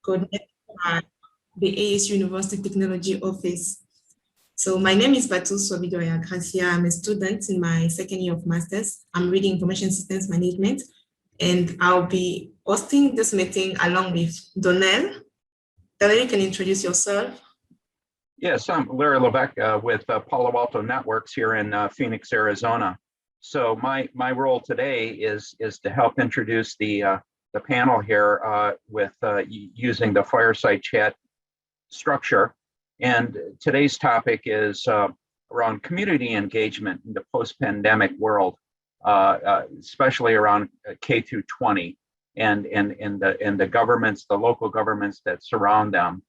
coordinated by the ASU University Technology Office. So my name is Fadhil. I'm a student in my second year of master's. I'm reading information systems management, and I'll be hosting this meeting along with Donnell. Donnell, you can introduce yourself. Yes, I'm Larry Levesque with Palo Alto Networks here in Phoenix, Arizona. So my role today is to help introduce the panel here with using the fireside chat structure. And today's topic is around community engagement in the post-pandemic world, especially around K-20 and the governments, the local governments that surround them.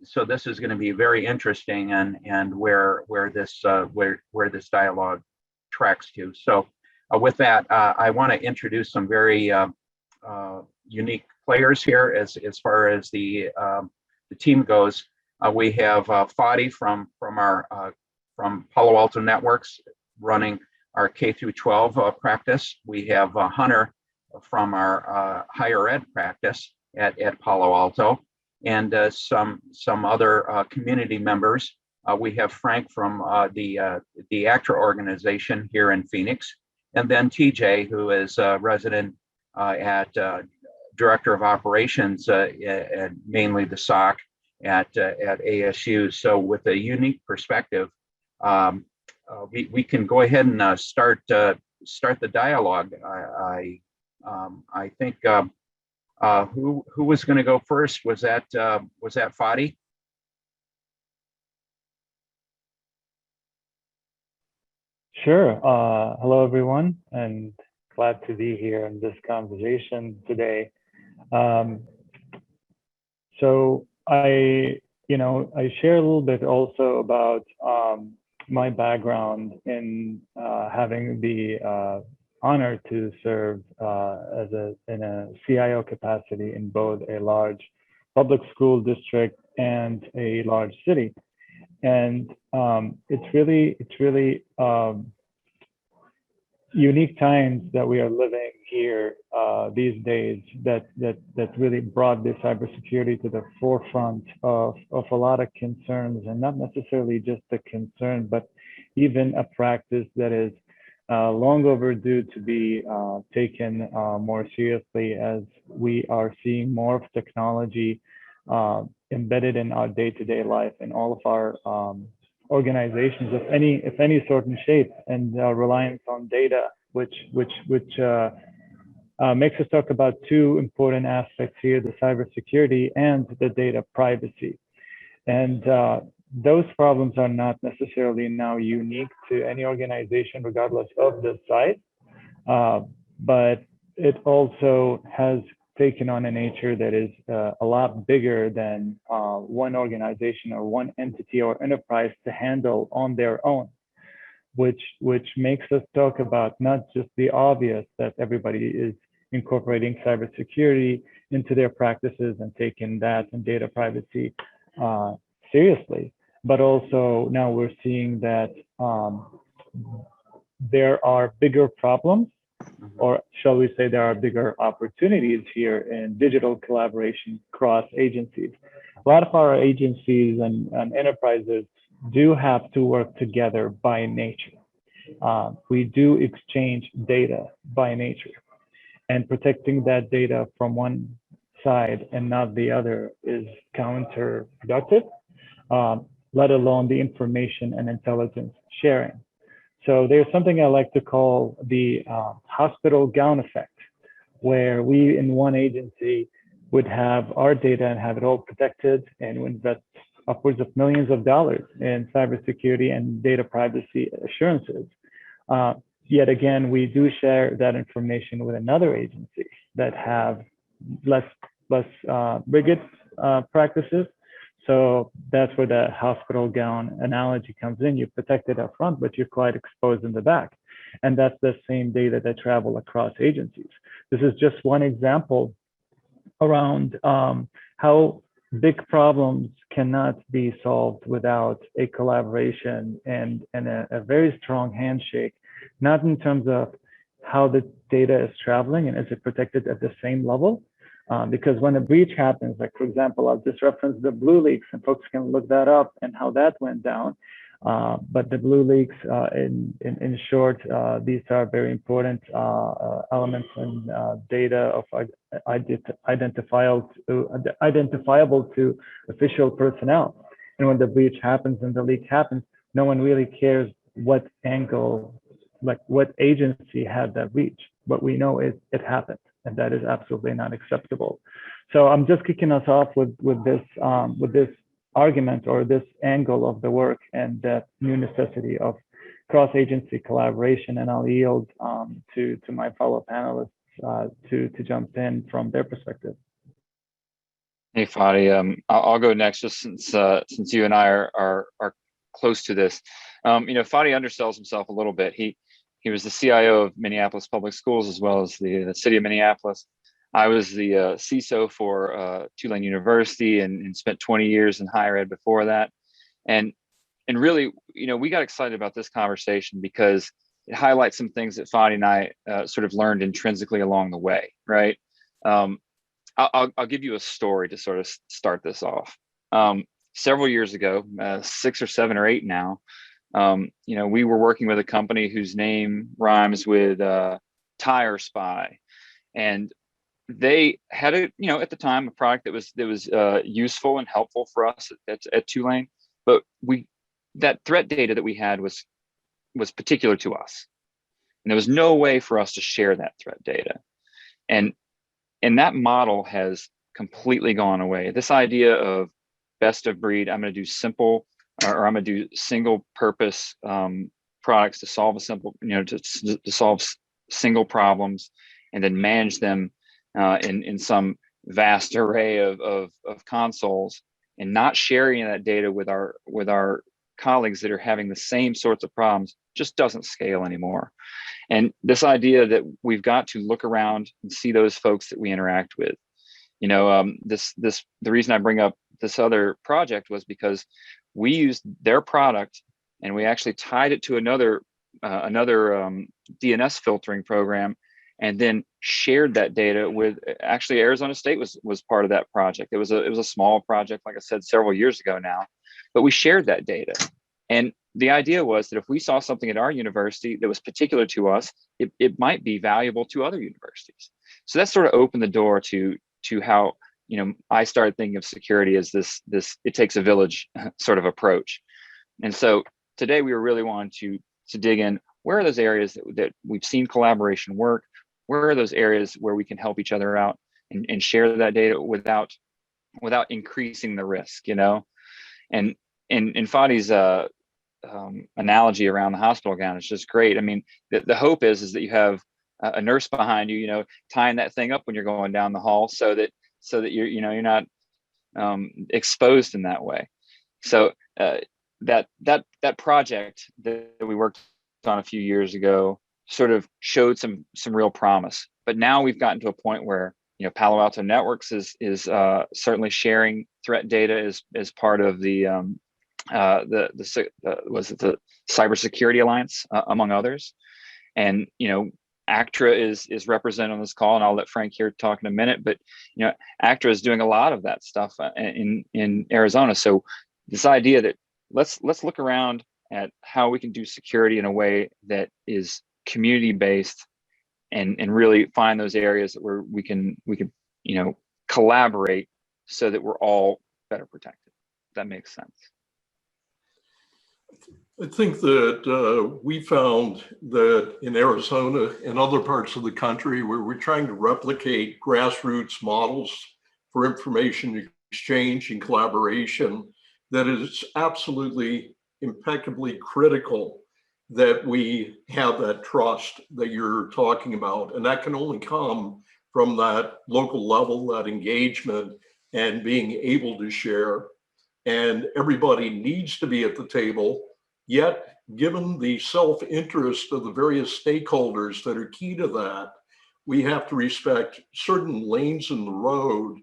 So this is going to be very interesting, and where this dialogue tracks to. So with that, I want to introduce some very unique players here as far as the team goes. We have Fadi from Palo Alto Networks running our K-12 practice. We have Hunter from our higher ed practice at Palo Alto, and some other community members. We have Frank from the ACTRA organization here in Phoenix, and then TJ, who is a resident at Director of Operations at mainly the SOC at ASU. So with a unique perspective, we can go ahead and start the dialogue. I think who was going to go first? Was that Fadi? Sure. Hello, everyone, and glad to be here in this conversation today. So I share a little bit also about my background in having the honor to serve in a CIO capacity in both a large public school district and a large city. And it's really unique times that we are living here these days that really brought this cybersecurity to the forefront of a lot of concerns, and not necessarily just a concern, but even a practice that is long overdue to be taken more seriously, as we are seeing more of technology embedded in our day-to-day life in all of our organizations of any sort and shape, and reliance on data, which makes us talk about two important aspects here: the cybersecurity and the data privacy. And those problems are not necessarily now unique to any organization, regardless of the size, but it also has taken on a nature that is a lot bigger than one organization or one entity or enterprise to handle on their own, which makes us talk about not just the obvious, that everybody is incorporating cybersecurity into their practices and taking that and data privacy seriously, but also now we're seeing that there are bigger problems, or shall we say there are bigger opportunities here in digital collaboration across agencies. A lot of our agencies and enterprises do have to work together by nature. We do exchange data by nature, and protecting that data from one side and not the other is counterproductive, let alone the information and intelligence sharing. So there's something I like to call the hospital gown effect, where we in one agency would have our data and have it all protected, and we invest upwards of millions of dollars in cybersecurity and data privacy assurances. Yet again, we do share that information with another agency that have less rigid practices. So that's where the hospital gown analogy comes in. You're protected up front, but you're quite exposed in the back. And that's the same data that travel across agencies. This is just one example around how big problems cannot be solved without a collaboration and a very strong handshake, not in terms of how the data is traveling and is it protected at the same level, Because when a breach happens, like for example, I'll just reference the blue leaks, and folks can look that up and how that went down. But the blue leaks, in short, these are very important elements and data of identifiable to official personnel. And when the breach happens and the leak happens, no one really cares what angle, like what agency had that breach. What we know is it happened, and that is absolutely not acceptable. So I'm just kicking us off with this argument or this angle of the work and that new necessity of cross-agency collaboration, and I'll yield to my fellow panelists to jump in from their perspective. Hey, Fadi, I'll go next, just since you and I are close to this. Fadi undersells himself a little bit. He was the CIO of Minneapolis Public Schools as well as the city of Minneapolis. I was the CISO for Tulane University and spent 20 years in higher ed before that. And really, we got excited about this conversation because it highlights some things that Fadi and I sort of learned intrinsically along the way, right? I'll give you a story to sort of start this off. Several years ago, 6 or 7 or 8 now, we were working with a company whose name rhymes with Tire Spy, and they had at the time a product that was useful and helpful for us at Tulane, but that threat data that we had was particular to us, and there was no way for us to share that threat data, and that model has completely gone away. This idea of best of breed, I'm going to do simple, or I'm going to do single purpose products to solve to solve single problems, and then manage them in some vast array of consoles, and not sharing that data with our colleagues that are having the same sorts of problems just doesn't scale anymore. And this idea that we've got to look around and see those folks that we interact with. The reason I bring up this other project was because we used their product and we actually tied it to another DNS filtering program, and then shared that data with, actually Arizona State was part of that project. It was a small project, like I said, several years ago now, but we shared that data. And the idea was that if we saw something at our university that was particular to us, it might be valuable to other universities. So that sort of opened the door to how, I started thinking of security as this it takes a village sort of approach. And so today we were really wanting to dig in, where are those areas that we've seen collaboration work? Where are those areas where we can help each other out and share that data without increasing the risk, And in Fadi's analogy around the hospital gown is just great. I mean, the hope is that you have a nurse behind you, tying that thing up when you're going down the hall, so that you're not exposed in that way. So that project that we worked on a few years ago sort of showed some real promise. But now we've gotten to a point where Palo Alto Networks is certainly sharing threat data as part of the Cybersecurity Alliance, among others. And ACTRA is represented on this call, and I'll let Frank here talk in a minute. But ACTRA is doing a lot of that stuff in Arizona. So this idea that let's look around at how we can do security in a way that is community based, and really find those areas where we can collaborate so that we're all better protected. That makes sense. I think that we found that in Arizona and other parts of the country where we're trying to replicate grassroots models for information exchange and collaboration, that it is absolutely impeccably critical that we have that trust that you're talking about. And that can only come from that local level, that engagement, and being able to share. And everybody needs to be at the table. Yet, given the self-interest of the various stakeholders that are key to that, we have to respect certain lanes in the road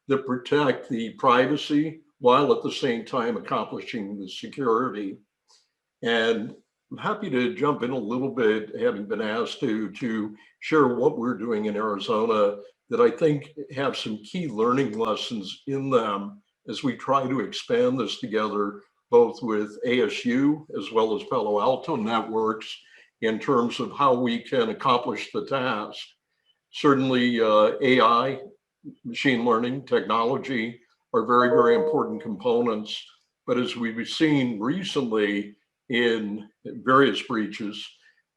that protect the privacy while at the same time accomplishing the security. And I'm happy to jump in a little bit, having been asked to share what we're doing in Arizona that I think have some key learning lessons in them as we try to expand this together, both with ASU as well as Palo Alto Networks, in terms of how we can accomplish the task. Certainly AI, machine learning, technology are very, very important components. But as we've seen recently in various breaches,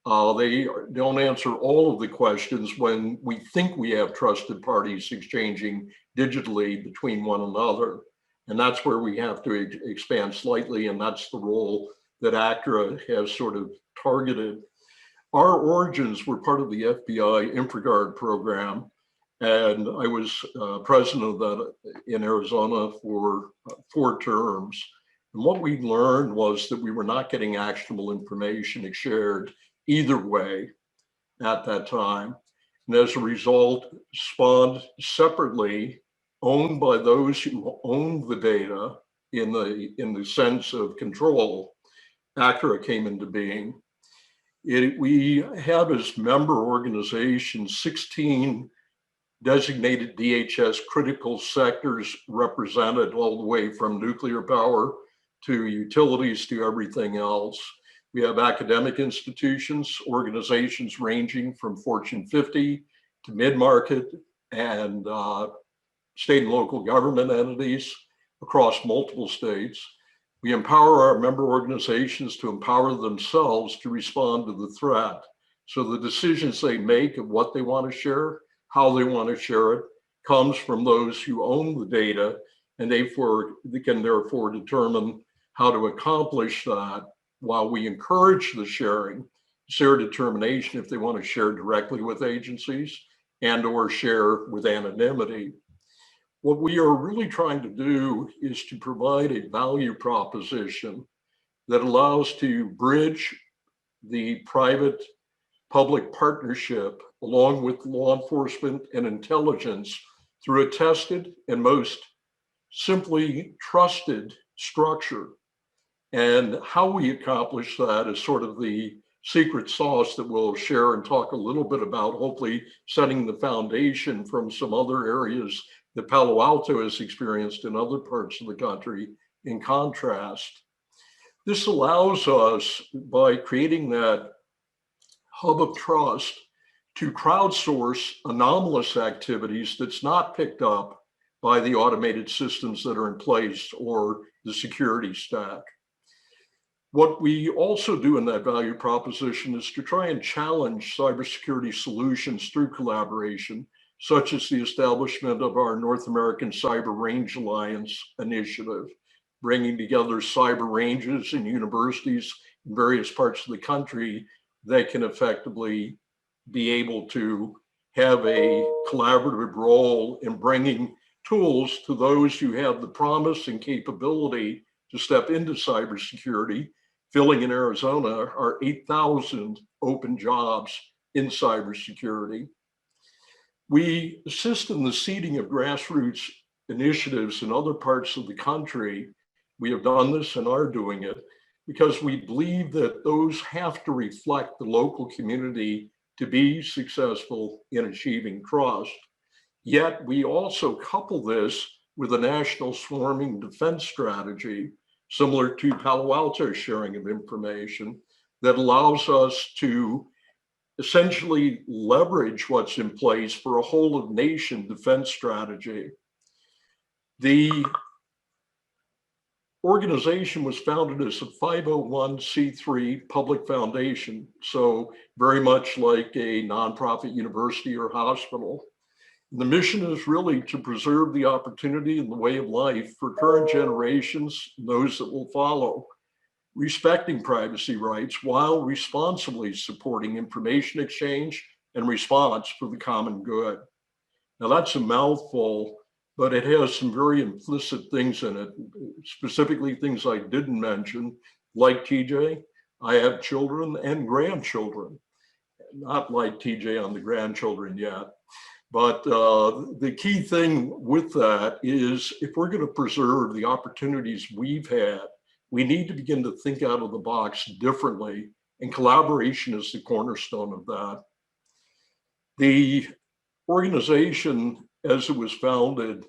they don't answer all of the questions when we think we have trusted parties exchanging digitally between one another. And that's where we have to expand slightly, and that's the role that ACTRA has sort of targeted. Our origins were part of the FBI InfraGard program, and I was president of that in Arizona for 4 terms. And what we learned was that we were not getting actionable information shared either way at that time. And as a result, spawned separately, owned by those who owned the data in the sense of control, ACTRA came into being. We have as member organizations 16 designated DHS critical sectors represented, all the way from nuclear power to utilities to everything else. We have academic institutions, organizations ranging from Fortune 50 to mid-market, and state and local government entities across multiple states. We empower our member organizations to empower themselves to respond to the threat. So the decisions they make of what they want to share, how they want to share it, comes from those who own the data, and they can therefore determine how to accomplish that. While we encourage the sharing, it's their determination if they want to share directly with agencies and or share with anonymity. What we are really trying to do is to provide a value proposition that allows to bridge the private-public partnership along with law enforcement and intelligence through a tested and most simply trusted structure. And how we accomplish that is sort of the secret sauce that we'll share and talk a little bit about, hopefully setting the foundation from some other areas that Palo Alto has experienced in other parts of the country in contrast. This allows us, by creating that hub of trust, to crowdsource anomalous activities that's not picked up by the automated systems that are in place or the security stack. What we also do in that value proposition is to try and challenge cybersecurity solutions through collaboration, such as the establishment of our North American Cyber Range Alliance initiative, bringing together cyber ranges and universities in various parts of the country that can effectively be able to have a collaborative role in bringing tools to those who have the promise and capability to step into cybersecurity. Filling in Arizona are 8,000 open jobs in cybersecurity. We assist in the seeding of grassroots initiatives in other parts of the country. We have done this and are doing it because we believe that those have to reflect the local community to be successful in achieving trust. Yet we also couple this with a national swarming defense strategy, similar to Palo Alto's sharing of information, that allows us to essentially leverage what's in place for a whole of nation defense strategy. The organization was founded as a 501c3 public foundation, so very much like a nonprofit university or hospital. The mission is really to preserve the opportunity and the way of life for current generations and those that will follow, respecting privacy rights while responsibly supporting information exchange and response for the common good. Now that's a mouthful, but it has some very implicit things in it, specifically things I didn't mention, like TJ, I have children and grandchildren, not like TJ on the grandchildren yet. But the key thing with that is if we're going to preserve the opportunities we've had, we need to begin to think out of the box differently, and collaboration is the cornerstone of that. The organization, as it was founded,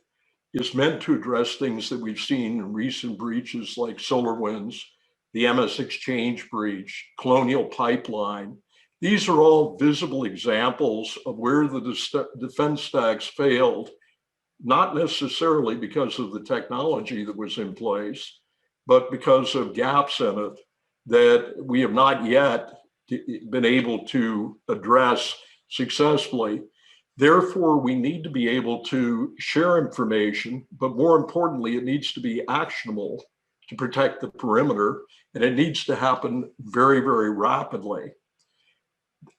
is meant to address things that we've seen in recent breaches like SolarWinds, the MS Exchange breach, Colonial Pipeline. These are all visible examples of where the defense stacks failed, not necessarily because of the technology that was in place, but because of gaps in it that we have not yet been able to address successfully. Therefore, we need to be able to share information, but more importantly, it needs to be actionable to protect the perimeter, and it needs to happen very, very rapidly.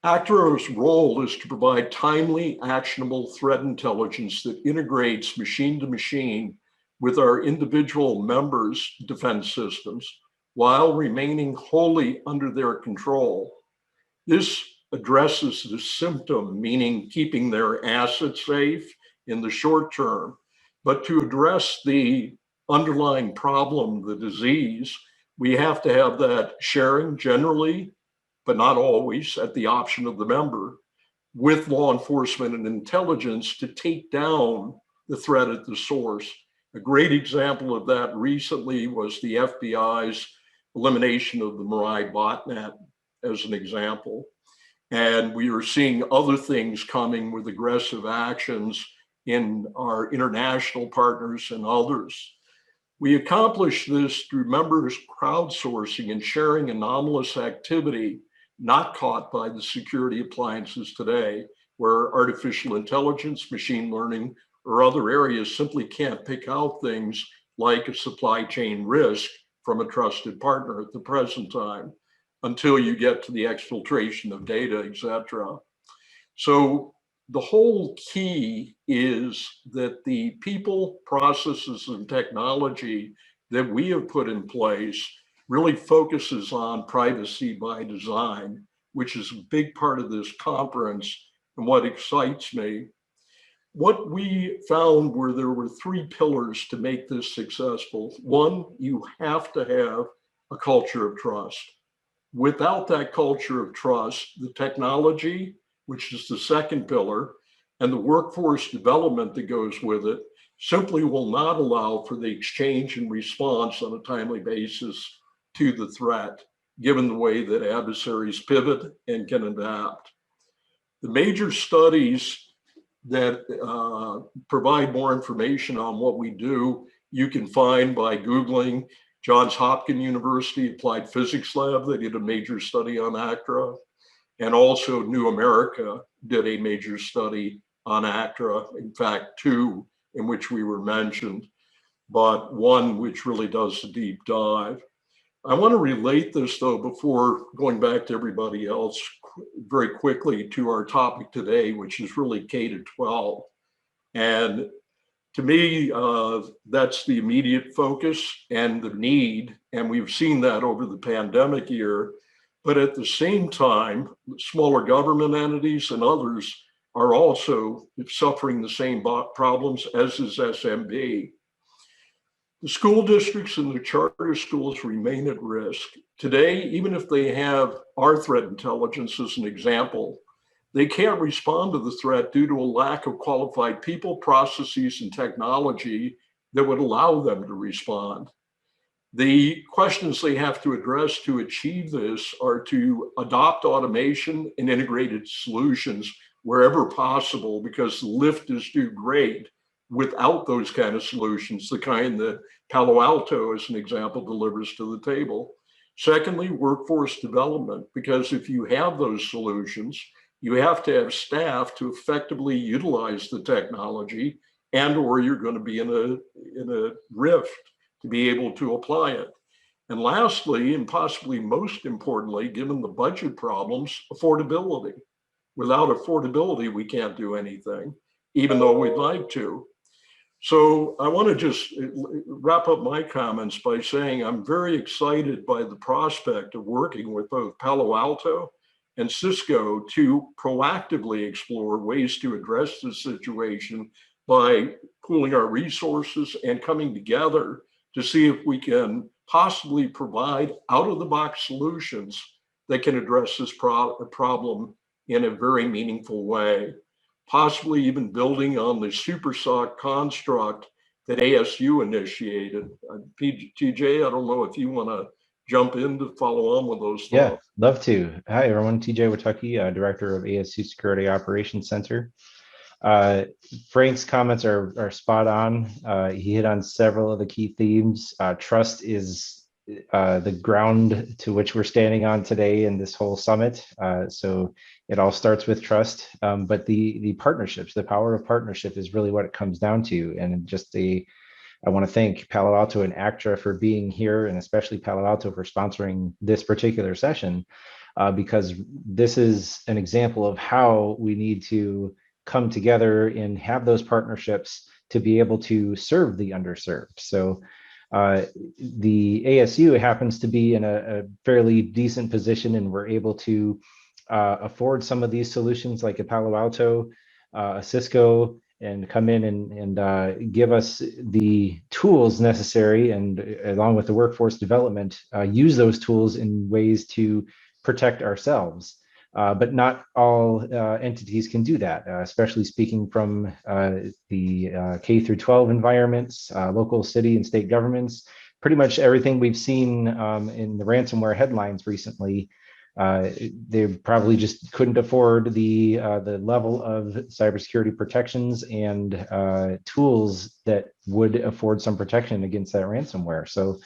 ACTRA's role is to provide timely, actionable threat intelligence that integrates machine to machine with our individual members' defense systems while remaining wholly under their control. This addresses the symptom, meaning keeping their assets safe in the short term. But to address the underlying problem, the disease, we have to have that sharing generally, but not always, at the option of the member, with law enforcement and intelligence to take down the threat at the source. A great example of that recently was the FBI's elimination of the Mirai botnet, as an example. And we are seeing other things coming with aggressive actions in our international partners and others. We accomplish this through members crowdsourcing and sharing anomalous activity not caught by the security appliances today, where artificial intelligence, machine learning, or other areas simply can't pick out things like a supply chain risk from a trusted partner at the present time, until you get to the exfiltration of data, et cetera. So the whole key is that the people, processes, and technology that we have put in place really focuses on privacy by design, which is a big part of this conference and what excites me. What we found were there were three pillars to make this successful. One, you have to have a culture of trust. Without that culture of trust, the technology, which is the second pillar, and the workforce development that goes with it, simply will not allow for the exchange and response on a timely basis to the threat, given the way that adversaries pivot and can adapt. The major studies that provide more information on what we do, you can find by Googling Johns Hopkins University Applied Physics Lab. They did a major study on ACTRA, and also New America did a major study on ACTRA. In fact, two in which we were mentioned, but one which really does a deep dive. I want to relate this, though, before going back to everybody else, very quickly to our topic today, which is really K-12. And to me, that's the immediate focus and the need, and we've seen that over the pandemic year. But at the same time, smaller government entities and others are also suffering the same problems, as is SMB. The school districts and the charter schools remain at risk. Today, even if they have our threat intelligence as an example, they can't respond to the threat due to a lack of qualified people, processes, and technology that would allow them to respond. The questions they have to address to achieve this are to adopt automation and integrated solutions wherever possible, because the lift is too great without those kind of solutions, the kind that Palo Alto, as an example, delivers to the table. Secondly, workforce development, because if you have those solutions, you have to have staff to effectively utilize the technology, and or you're going to be in a rift to be able to apply it. And lastly, and possibly most importantly, given the budget problems, affordability. Without affordability, we can't do anything, even though we'd like to. So I want to just wrap up my comments by saying I'm very excited by the prospect of working with both Palo Alto and Cisco to proactively explore ways to address this situation by pooling our resources and coming together to see if we can possibly provide out-of-the-box solutions that can address this problem in a very meaningful way. possibly even building on the SuperSOC construct that ASU initiated. TJ, I don't know if you want to jump in to follow on with those thoughts. Yeah, love to. Hi, everyone. TJ Witucky, Director of ASU Security Operations Center. Frank's comments are spot on. He hit on several of the key themes. Trust is the ground to which we're standing on today in this whole summit. So it all starts with trust, but the partnerships, the power of partnership is really what it comes down to. And just I want to thank Palo Alto and ACTRA for being here, and especially Palo Alto for sponsoring this particular session, because this is an example of how we need to come together and have those partnerships to be able to serve the underserved. So the ASU happens to be in a fairly decent position, and we're able to afford some of these solutions like a Palo Alto, a Cisco, and come in and give us the tools necessary, and along with the workforce development, use those tools in ways to protect ourselves. But not all entities can do that, especially speaking from the K through 12 environments, local city and state governments. Pretty much everything we've seen in the ransomware headlines recently, they probably just couldn't afford the level of cybersecurity protections and tools that would afford some protection against that ransomware. So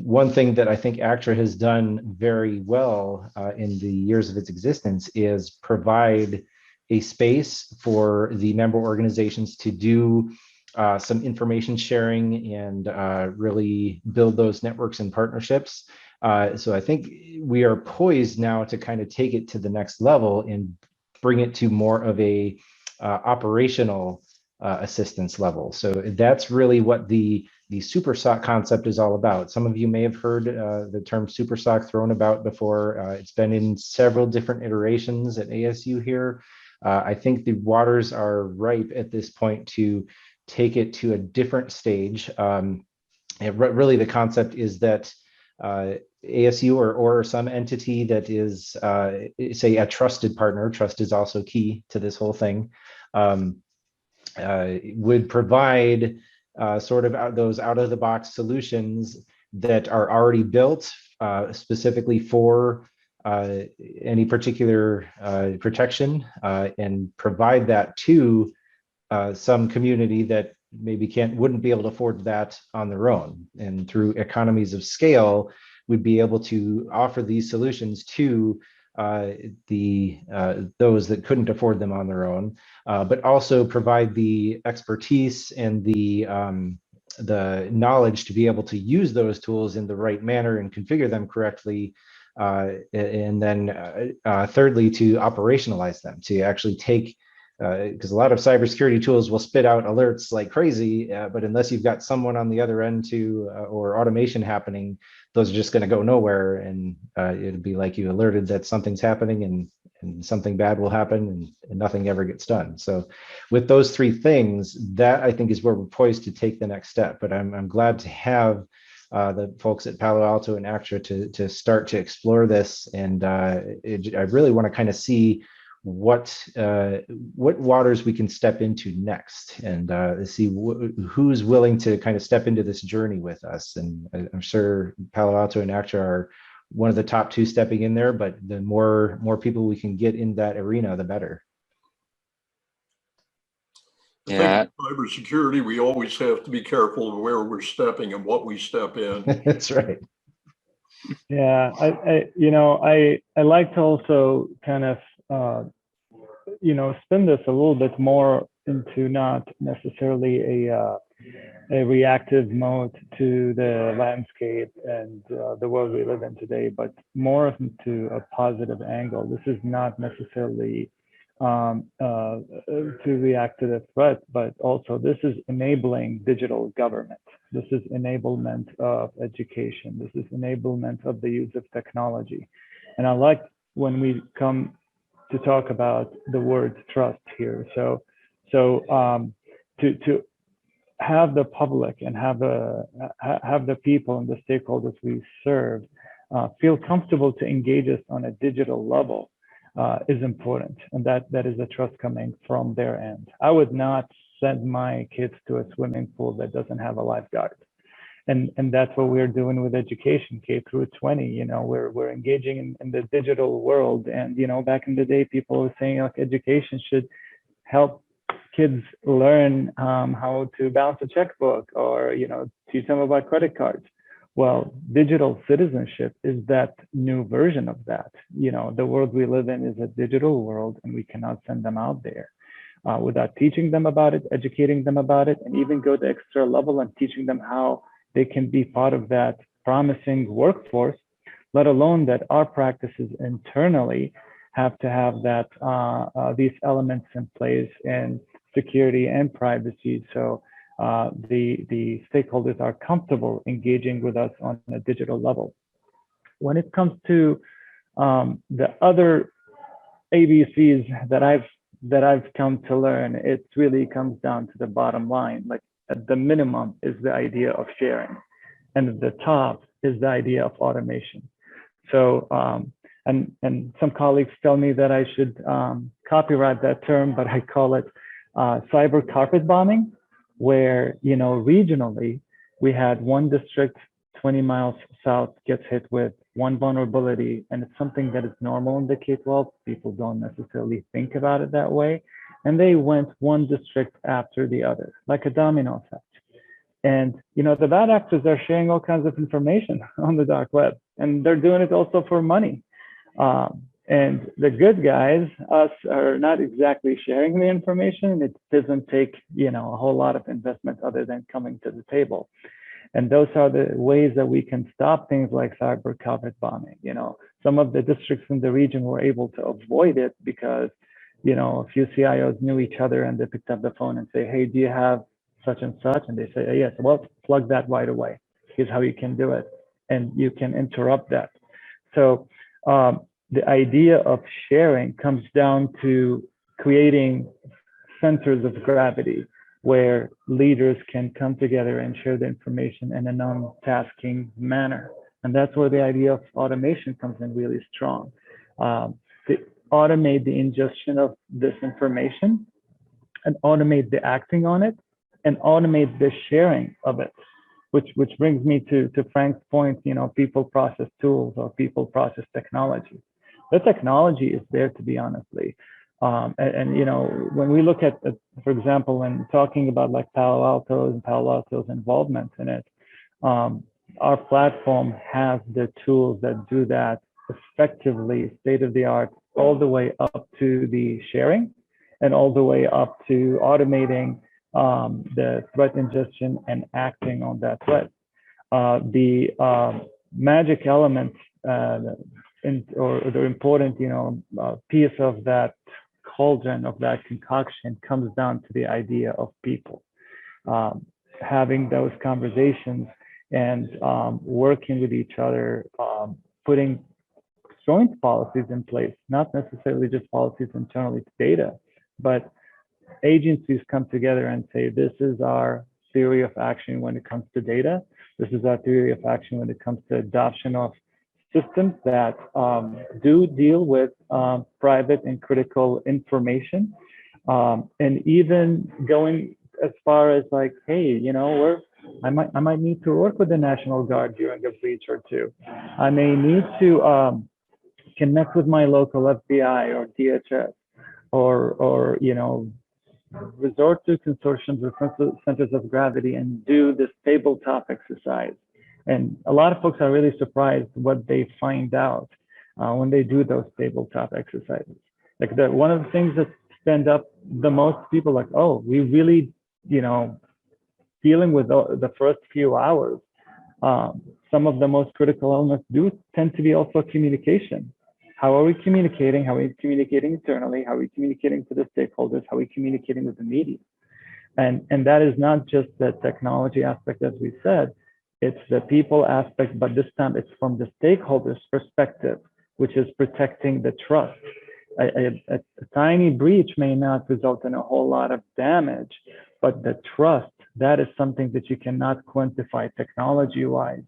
one thing that I think ACTRA has done very well in the years of its existence is provide a space for the member organizations to do some information sharing and really build those networks and partnerships. So I think we are poised now to kind of take it to the next level and bring it to more of a operational assistance level. So that's really what the SuperSOC concept is all about. Some of you may have heard the term SuperSOC thrown about before. It's been in several different iterations at ASU here. I think the waters are ripe at this point to take it to a different stage. Really, the concept is that ASU or some entity that is, say, a trusted partner, trust is also key to this whole thing, would provide sort of those out-of-the-box solutions that are already built specifically for any particular protection, and provide that to some community that maybe wouldn't be able to afford that on their own. And through economies of scale, we'd be able to offer these solutions to those that couldn't afford them on their own, but also provide the expertise and the knowledge to be able to use those tools in the right manner and configure them correctly. And then thirdly, to operationalize them, to actually take, because a lot of cybersecurity tools will spit out alerts like crazy, but unless you've got someone on the other end or automation happening, those are just going to go nowhere. And it'd be like you alerted that something's happening and something bad will happen and nothing ever gets done. So with those three things, that I think is where we're poised to take the next step. But I'm glad to have the folks at Palo Alto and ACTRA to start to explore this. And I really want to kind of see what waters we can step into next, and see who's willing to kind of step into this journey with us. And I'm sure Palo Alto and ACTRA are one of the top two stepping in there, but the more people we can get in that arena, the better. Yeah. Cybersecurity, we always have to be careful of where we're stepping and what we step in. That's right. Yeah, I like to also kind of spin this a little bit more into not necessarily a reactive mode to the landscape and the world we live in today, but more into a positive angle. This is not necessarily to react to the threat, but also this is enabling digital government. This is enablement of education. This is enablement of the use of technology. And I like when we come to talk about the word trust here. So to have the public and have the people and the stakeholders we serve feel comfortable to engage us on a digital level, is important, and that is the trust coming from their end. I would not send my kids to a swimming pool that doesn't have a lifeguard. And that's what we're doing with education, K through 20. You know, we're engaging in the digital world. And, you know, back in the day, people were saying like education should help kids learn how to balance a checkbook, or, you know, teach them about credit cards. Well, digital citizenship is that new version of that. You know, the world we live in is a digital world, and we cannot send them out there without teaching them about it, educating them about it, and even go the extra level and teaching them how they can be part of that promising workforce, let alone that our practices internally have to have that these elements in place in security and privacy. So the stakeholders are comfortable engaging with us on a digital level. When it comes to the other ABCs that I've come to learn, it really comes down to the bottom line. Like at the minimum is the idea of sharing, and at the top is the idea of automation. So and some colleagues tell me that I should copyright that term, but I call it cyber carpet bombing, where, you know, regionally we had one district 20 miles south gets hit with one vulnerability, and it's something that is normal in the K-12. People don't necessarily think about it that way. And they went one district after the other, like a domino effect. And, you know, the bad actors are sharing all kinds of information on the dark web, and they're doing it also for money. And the good guys, us, are not exactly sharing the information. It doesn't take, you know, a whole lot of investment other than coming to the table. And those are the ways that we can stop things like cyber carpet bombing. You know, some of the districts in the region were able to avoid it because, you know, a few CIOs knew each other, and they picked up the phone and say, hey, do you have such and such? And they say, yes, well, plug that right away. Here's how you can do it. And you can interrupt that. So the idea of sharing comes down to creating centers of gravity where leaders can come together and share the information in a non-tasking manner. And that's where the idea of automation comes in really strong. To automate the ingestion of this information, and automate the acting on it, and automate the sharing of it, which brings me to Frank's point, you know, people process tools or people process technology. The technology is there, to be honestly. And you know, when we look at, for example, when talking about like Palo Alto and Palo Alto's involvement in it, our platform has the tools that do that effectively, state of the art, all the way up to the sharing and all the way up to automating the threat ingestion and acting on that threat. The magic element or the important, you know, piece of that cauldron, of that concoction, comes down to the idea of people. Having those conversations and working with each other, putting joint policies in place, not necessarily just policies internally to data, but agencies come together and say, this is our theory of action when it comes to data. This is our theory of action when it comes to adoption of systems that do deal with private and critical information. And even going as far as like, hey, you know, I might need to work with the National Guard during a breach or two. I may need to connect with my local FBI or DHS, or you know, resort to consortiums or centers of gravity and do this tabletop exercise. And a lot of folks are really surprised what they find out when they do those tabletop exercises. Like one of the things that stand up the most, people like, oh, we really, you know, dealing with the first few hours, some of the most critical elements do tend to be also communication. How are we communicating? How are we communicating internally? How are we communicating to the stakeholders? How are we communicating with the media? And that is not just the technology aspect, as we said, it's the people aspect, but this time it's from the stakeholders' perspective, which is protecting the trust. A tiny breach may not result in a whole lot of damage, but the trust, that is something that you cannot quantify technology-wise.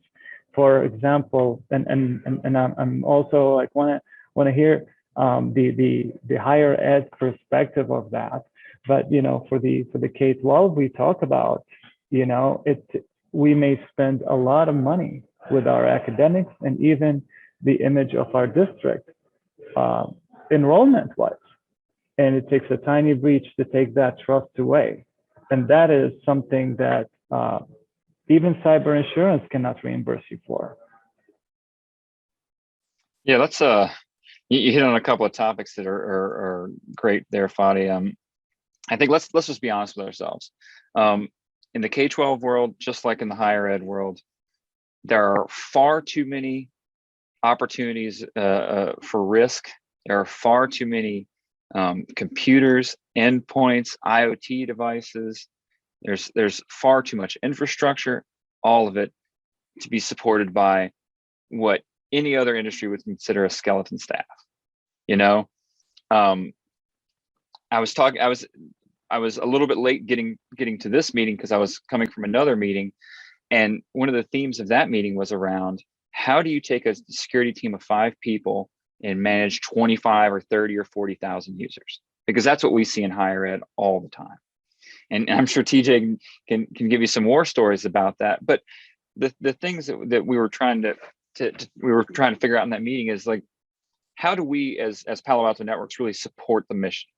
For example, and I'm also like want to hear the higher ed perspective of that. But for the K-12, we talk about, we may spend a lot of money with our academics and even the image of our district, enrollment-wise, and it takes a tiny breach to take that trust away, and that is something that even cyber insurance cannot reimburse you for. Yeah, let's you hit on a couple of topics that are great there, Fadi. I think let's just be honest with ourselves. In the K-12 world, just like in the higher ed world, there are far too many opportunities for risk. There are far too many computers, endpoints, IoT devices. There's far too much infrastructure, all of it to be supported by what any other industry would consider a skeleton staff. I was a little bit late getting to this meeting because I was coming from another meeting, and one of the themes of that meeting was around how do you take a security team of 5 people and manage 25 or 30 or 40,000 users? Because that's what we see in higher ed all the time. And I'm sure TJ can give you some more stories about that. But the things that we were trying to figure out in that meeting is like, how do we as Palo Alto Networks really support the mission?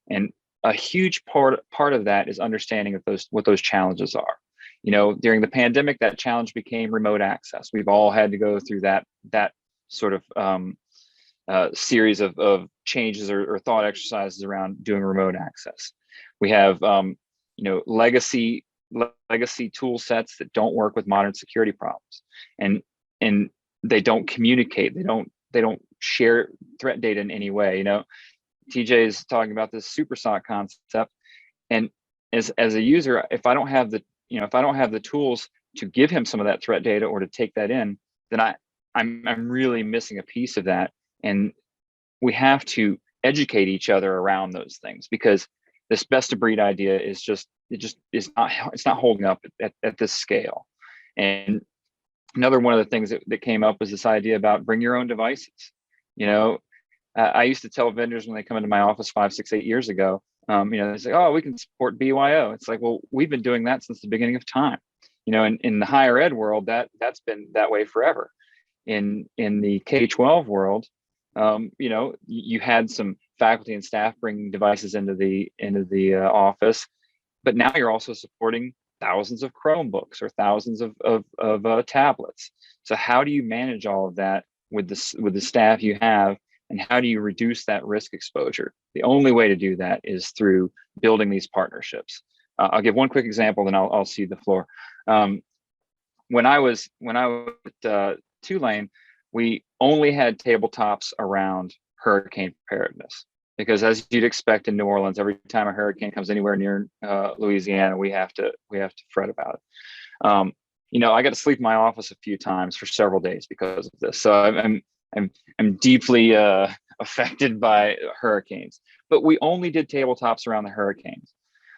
And a huge part of that is understanding of what those challenges are. During the pandemic, that challenge became remote access. We've all had to go through that sort of series of changes or thought exercises around doing remote access. We have legacy tool sets that don't work with modern security problems, and they don't communicate. They don't share threat data in any way. TJ is talking about this super SOC concept, and as a user, if I don't have the tools to give him some of that threat data or to take that in, then I'm really missing a piece of that. And we have to educate each other around those things, because this best of breed idea is it's not holding up at this scale. And another one of the things that came up was this idea about bring your own devices. I used to tell vendors when they come into my office 5, 6, 8 years ago, they say, oh, we can support BYO. It's like, well, we've been doing that since the beginning of time. In the higher ed world, that's been that way forever. In the K-12 world, you had some faculty and staff bringing devices into the office, but now you're also supporting thousands of Chromebooks or thousands of tablets. So how do you manage all of that with the staff you have, and how do you reduce that risk exposure? The only way to do that is through building these partnerships. I'll give one quick example, then I'll cede the floor. When I was at Tulane, we only had tabletops around hurricane preparedness, because as you'd expect in New Orleans, every time a hurricane comes anywhere near Louisiana, we have to fret about it. I got to sleep in my office a few times for several days because of this. So I'm deeply affected by hurricanes. But we only did tabletops around the hurricanes.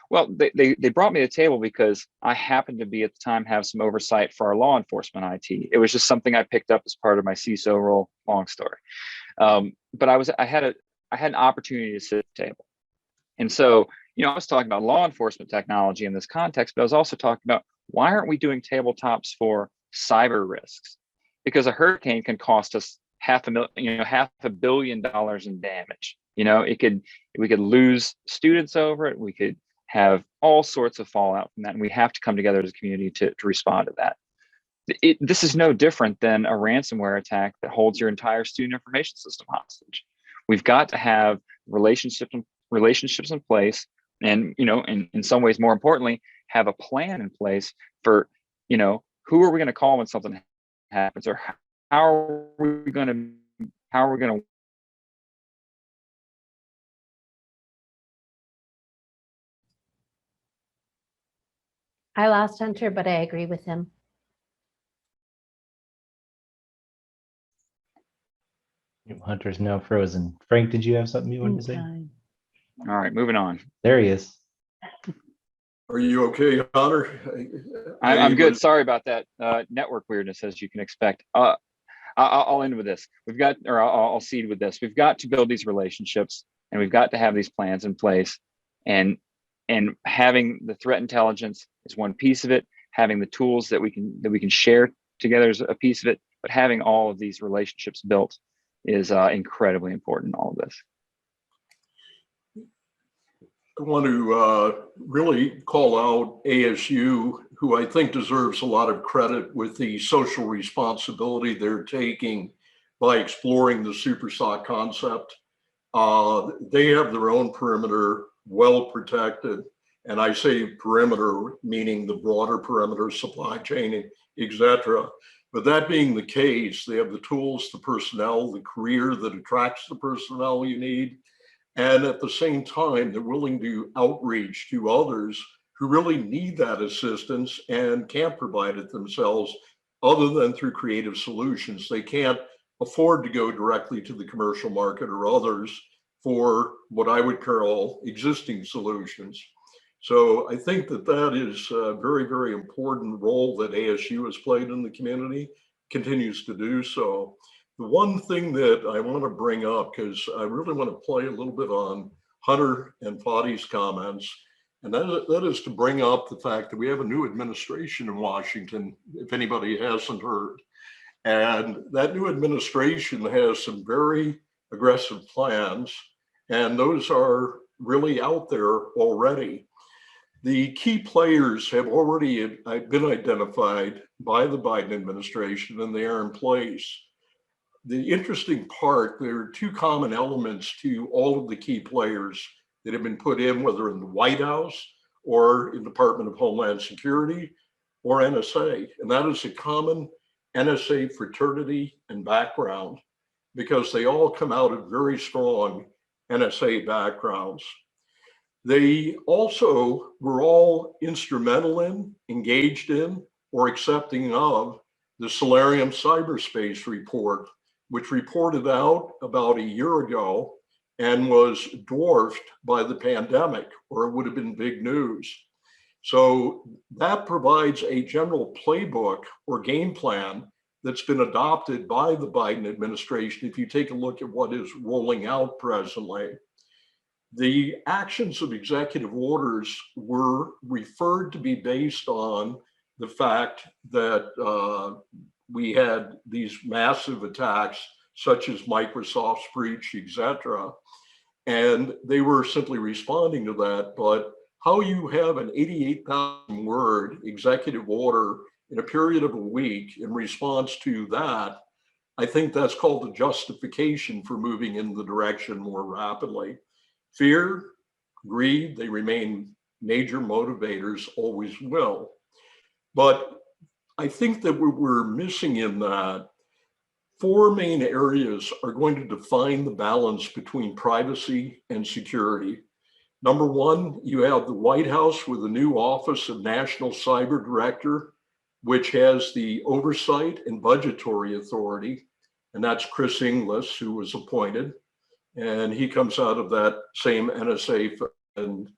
Well, they brought me to the table because I happened to be at the time have some oversight for our law enforcement IT. It was just something I picked up as part of my CISO role. Long story, but I had an opportunity to sit at the table, and so I was talking about law enforcement technology in this context, but I was also talking about why aren't we doing tabletops for cyber risks? Because a hurricane can cost us $500 million in damage. We could lose students over it. We could have all sorts of fallout from that, and we have to come together as a community to respond to that. This is no different than a ransomware attack that holds your entire student information system hostage. We've got to have relationships in place, and in some ways, more importantly, have a plan in place for who are we going to call when something happens, or how are we going to I lost Hunter, but I agree with him. Hunter's now frozen. Frank, did you have something you wanted to say? All right, moving on. There he is. Are you okay, Hunter? I'm good. Sorry about that network weirdness, as you can expect. I'll end with this. We've got, or I'll seed with this. We've got to build these relationships, and we've got to have these plans in place. And having the threat intelligence is one piece of it. Having the tools that we can share together is a piece of it. But having all of these relationships built is incredibly important in all of this. I want to really call out ASU, who I think deserves a lot of credit with the social responsibility they're taking by exploring the SuperSOC concept. They have their own perimeter well protected. And I say perimeter, meaning the broader perimeter, supply chain, etc. But that being the case, they have the tools, the personnel, the career that attracts the personnel you need. And at the same time, they're willing to outreach to others who really need that assistance and can't provide it themselves other than through creative solutions. They can't afford to go directly to the commercial market or others for what I would call existing solutions. So I think that that is a very, very important role that ASU has played in the community, continues to do so. The one thing that I want to bring up, because I really want to play a little bit on Hunter and Fadi's comments, and that is to bring up the fact that we have a new administration in Washington, if anybody hasn't heard. And that new administration has some very aggressive plans, and those are really out there already. The key players have already been identified by the Biden administration, and they are in place. The interesting part, there are two common elements to all of the key players that have been put in, whether in the White House or in the Department of Homeland Security or NSA. And that is a common NSA fraternity and background, because they all come out of very strong NSA backgrounds. They also were all instrumental in, engaged in, or accepting of the Solarium cyberspace report, which reported out about a year ago and was dwarfed by the pandemic, or it would have been big news. So that provides a general playbook or game plan that's been adopted by the Biden administration if you take a look at what is rolling out presently. The actions of executive orders were referred to be based on the fact that we had these massive attacks, such as Microsoft's breach, etc. And they were simply responding to that. But how you have an 88,000 word executive order in a period of a week in response to that, I think that's called the justification for moving in the direction more rapidly. Fear, greed, they remain major motivators, always will. But I think that what we're missing in that, four main areas are going to define the balance between privacy and security. Number one, you have the White House with the new Office of National Cyber Director, which has the oversight and budgetary authority. And that's Chris Inglis, who was appointed. And he comes out of that same NSA and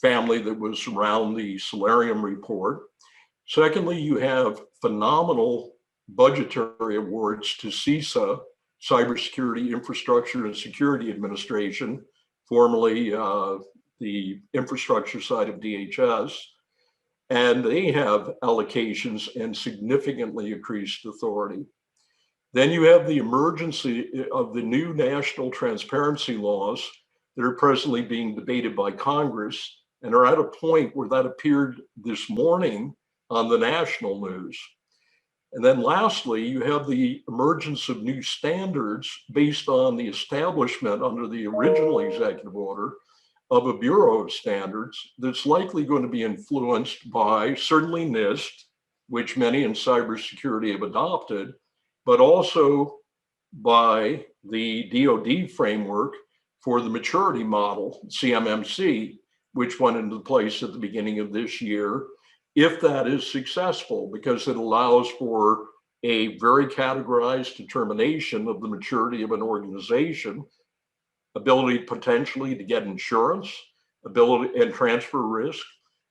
family that was around the Solarium report. Secondly, you have phenomenal budgetary awards to CISA, Cybersecurity Infrastructure and Security Administration, formerly the infrastructure side of DHS. And they have allocations and significantly increased authority. Then you have the emergence of the new national transparency laws that are presently being debated by Congress and are at a point where that appeared this morning on the national news. And then lastly, you have the emergence of new standards based on the establishment under the original executive order of a Bureau of Standards that's likely going to be influenced by certainly NIST, which many in cybersecurity have adopted, but also by the DoD framework for the maturity model, CMMC, which went into place at the beginning of this year, if that is successful, because it allows for a very categorized determination of the maturity of an organization, ability potentially to get insurance, ability and transfer risk,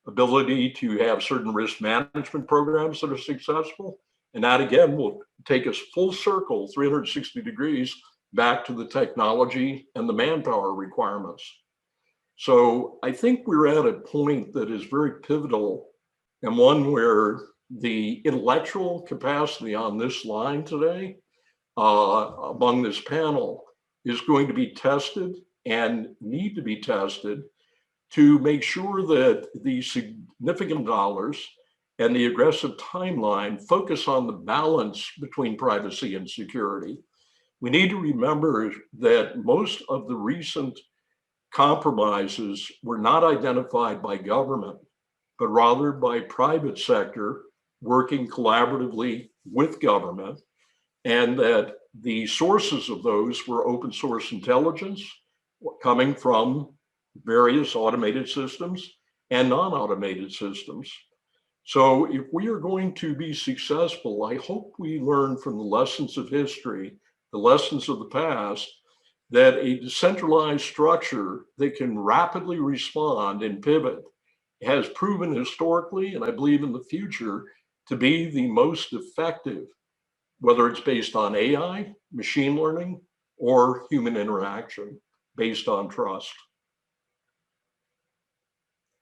ability to have certain risk management programs that are successful, And that again will take us full circle, 360 degrees back to the technology and the manpower requirements. So I think we're at a point that is very pivotal, and one where the intellectual capacity on this line today, among this panel, is going to be tested and need to be tested to make sure that the significant dollars and the aggressive timeline focus on the balance between privacy and security. We need to remember that most of the recent compromises were not identified by government, but rather by private sector working collaboratively with government, and that the sources of those were open source intelligence coming from various automated systems and non-automated systems. So if we are going to be successful, I hope we learn from the lessons of history, the lessons of the past, that a decentralized structure that can rapidly respond and pivot has proven historically, and I believe in the future, to be the most effective, whether it's based on AI, machine learning, or human interaction based on trust.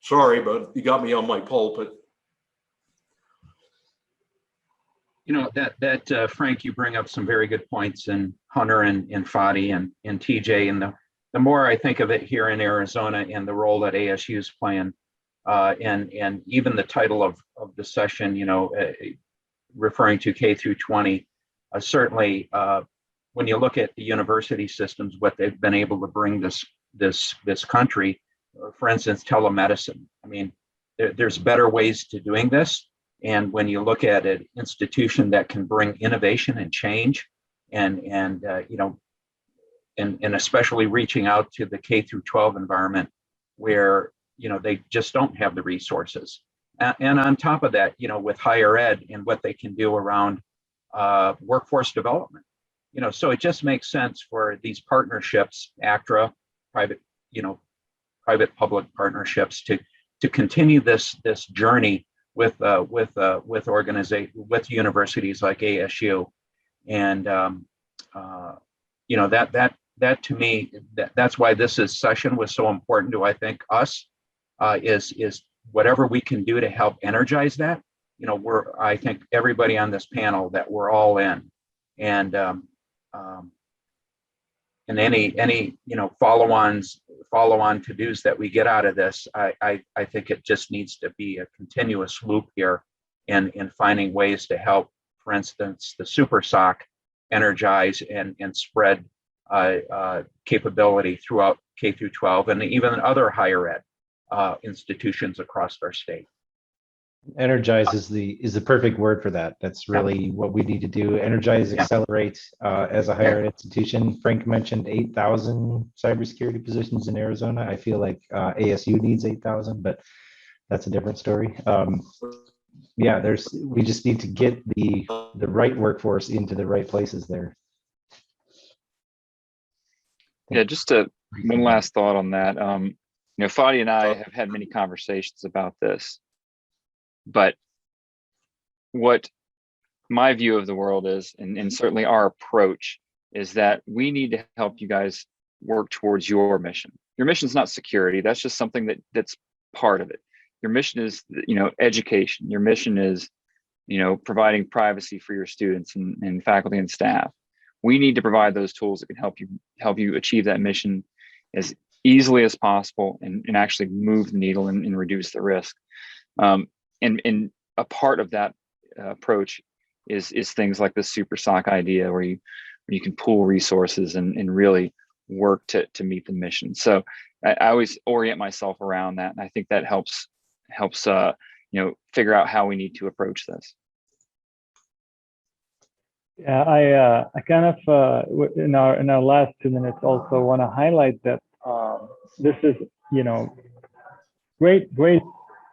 Sorry, but you got me on my pulpit. You know, Frank, you bring up some very good points, and Hunter and Fadi and TJ, and the more I think of it here in Arizona and the role that ASU is playing, and even the title of the session, you know, referring to K through 20, certainly when you look at the university systems, what they've been able to bring this country, for instance, telemedicine. I mean, there's better ways to doing this. And when you look at an institution that can bring innovation and change, and you know, and especially reaching out to the K through 12 environment, where you know they just don't have the resources, and on top of that, you know, with higher ed and what they can do around workforce development, you know, so it just makes sense for these partnerships, ACTRA, private-public partnerships, to continue this journey with universities like ASU, and you know, that to me, that's why this session was so important to, I think, us, is whatever we can do to help energize that. You know, I think everybody on this panel, that we're all in, and any you know follow-on to-dos that we get out of this, I think it just needs to be a continuous loop here in finding ways to help, for instance, the super SOC energize and spread capability throughout K through 12 and even other higher ed institutions across our state. Energize is the perfect word for that. That's really what we need to do. Energize, accelerate as a higher ed institution. Frank mentioned 8,000 cybersecurity positions in Arizona. I feel like ASU needs 8,000, but that's a different story. Yeah, we just need to get the right workforce into the right places there. Yeah, just one last thought on that. You know, Fadi and I have had many conversations about this. But what my view of the world is, and certainly our approach, is that we need to help you guys work towards your mission. Your mission is not security. That's just something that's part of it. Your mission is, you know, education. Your mission is, you know, providing privacy for your students and faculty and staff. We need to provide those tools that can help you achieve that mission as easily as possible and actually move the needle and reduce the risk. And a part of that approach is things like the super SOC idea, where you can pool resources and really work to meet the mission. So I always orient myself around that, and I think that helps you know, figure out how we need to approach this. Yeah, I kind of in our last 2 minutes also want to highlight that this is, you know, great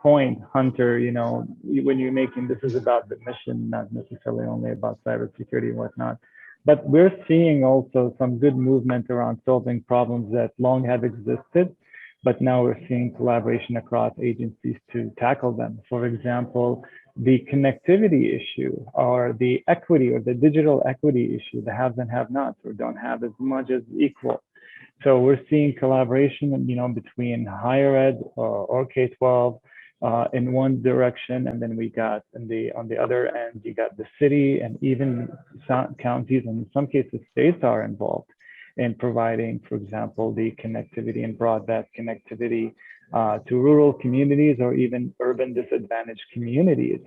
point, Hunter. You know, when you're making this is about the mission, not necessarily only about cybersecurity and whatnot. But we're seeing also some good movement around solving problems that long have existed, but now we're seeing collaboration across agencies to tackle them. For example, the connectivity issue or the equity or the digital equity issue, the haves and have-nots, or don't have as much as equal. So we're seeing collaboration, between higher ed or K-12 in one direction, and then we got on the other end, you got the city, and even counties, and in some cases states are involved in providing, for example, the connectivity and broadband connectivity to rural communities or even urban disadvantaged communities.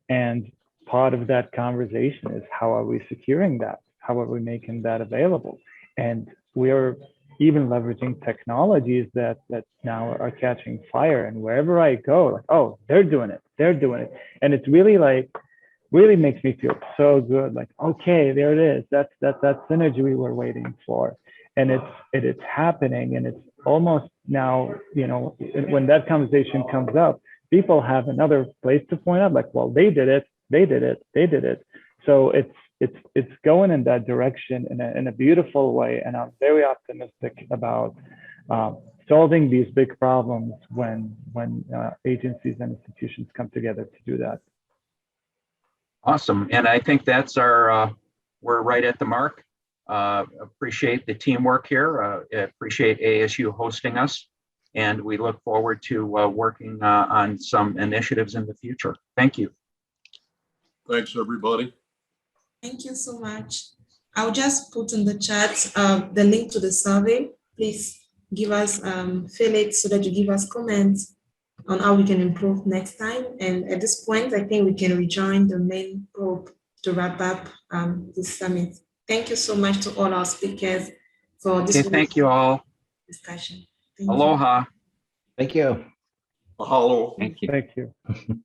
And part of that conversation is, how are we securing that? How are we making that available? And we are even leveraging technologies that now are catching fire. And wherever I go, like, oh, they're doing it. And it's really makes me feel so good. Like, okay, there it is. That's that synergy we were waiting for. And it's happening. And it's almost now, when that conversation comes up, people have another place to point out, like, well, they did it. So it's going in that direction in a beautiful way. And I'm very optimistic about solving these big problems when agencies and institutions come together to do that. Awesome. And I think that's we're right at the mark. Appreciate the teamwork here. Appreciate ASU hosting us. And we look forward to working on some initiatives in the future. Thank you. Thanks, everybody. Thank you so much. I'll just put in the chat the link to the survey. Please give us, fill it so that you give us comments on how we can improve next time. And at this point, I think we can rejoin the main group to wrap up this summit. Thank you so much to all our speakers for this. Okay, thank you all. Discussion. Thank Aloha. Thank you. Mahalo. Thank you. Thank you.